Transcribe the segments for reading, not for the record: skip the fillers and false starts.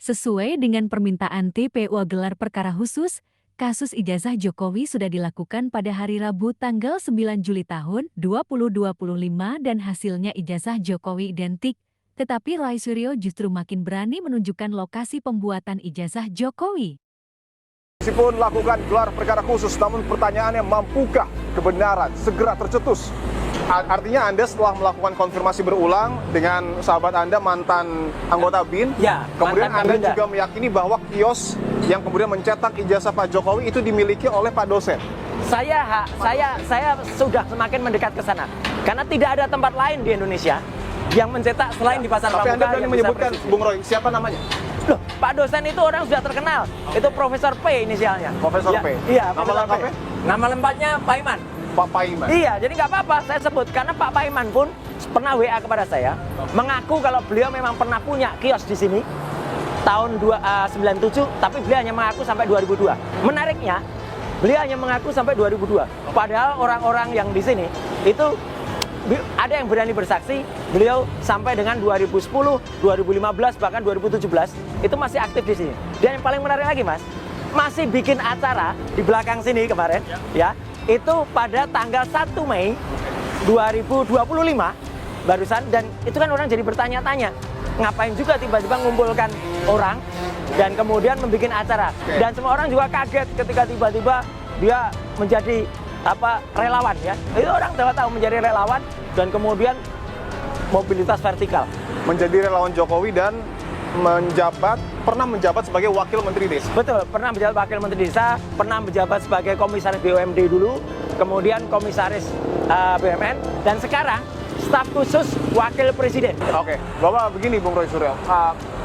Sesuai dengan permintaan TPU gelar perkara khusus, kasus ijazah Jokowi sudah dilakukan pada hari Rabu tanggal 9 Juli tahun 2025 dan hasilnya ijazah Jokowi identik. Tetapi Roy Suryo justru makin berani menunjukkan lokasi pembuatan ijazah Jokowi. Meskipun lakukan gelar perkara khusus, namun pertanyaannya mampukah kebenaran segera tercetus? Artinya Anda setelah melakukan konfirmasi berulang dengan sahabat Anda mantan anggota BIN, ya, kemudian Anda Berinda juga meyakini bahwa kios yang kemudian mencetak ijazah Pak Jokowi itu dimiliki oleh Pak dosen. Saya sudah semakin mendekat ke sana karena tidak ada tempat lain di Indonesia yang mencetak selain di Pasar Pramuka. Tapi Anda berani menyebutkan, Bung Roy, siapa namanya? Loh, Pak dosen itu orang sudah terkenal. Itu Profesor P inisialnya. Profesor ya, P? Iya. Nama lengkapnya? Nama lengkapnya Paiman. Pak Paiman? Iya, jadi nggak apa-apa saya sebut. Karena Pak Paiman pun pernah WA kepada saya, mengaku kalau beliau memang pernah punya kios di sini tahun 97, tapi beliau hanya mengaku sampai 2002. Menariknya, beliau hanya mengaku sampai 2002. Padahal orang-orang yang di sini itu ada yang berani bersaksi, beliau sampai dengan 2010, 2015, bahkan 2017 itu masih aktif di sini. Dan yang paling menarik lagi, Mas, masih bikin acara di belakang sini kemarin, ya. Itu pada tanggal 1 Mei 2025 barusan, dan itu kan orang jadi bertanya-tanya, ngapain juga tiba-tiba mengumpulkan orang dan kemudian membuat acara. Dan semua orang juga kaget ketika tiba-tiba dia menjadi relawan, ya. Itu orang tahu menjadi relawan dan kemudian mobilitas vertikal. Menjadi relawan Jokowi dan pernah menjabat sebagai Wakil Menteri Desa. Betul, pernah menjabat Wakil Menteri Desa, pernah menjabat sebagai Komisaris BUMD dulu, kemudian Komisaris BUMN, dan sekarang staf khusus Wakil Presiden. Oke, Bapak begini Bung Roy Suryo,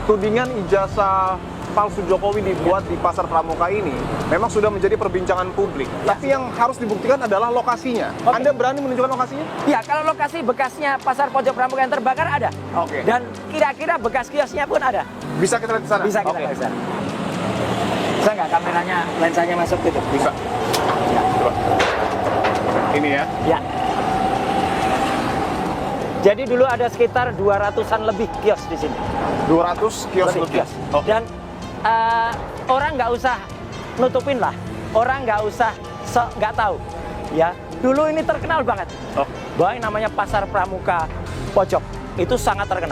tudingan ijazah palsu Jokowi dibuat di Pasar Pramuka ini memang sudah menjadi perbincangan publik. Ya. Tapi yang harus dibuktikan adalah lokasinya. Oke. Anda berani menunjukkan lokasinya? Ya, kalau lokasi bekasnya Pasar Pojok Pramuka yang terbakar ada. Oke. Dan kira-kira bekas kiosnya pun ada. Bisa kita lihat di sana? Bisa kita lihat di sana. Bisa nggak kameranya, lensanya masuk gitu? Bisa. Ya. Coba. Ini ya. Ya. Jadi dulu ada sekitar 200-an lebih kios di sini. 200 kios lebih. Kios. Oh. Dan orang nggak usah nutupin lah, orang nggak usah nggak tahu, ya. Dulu ini terkenal banget, bahwa yang namanya Pasar Pramuka Pojok itu sangat terkenal.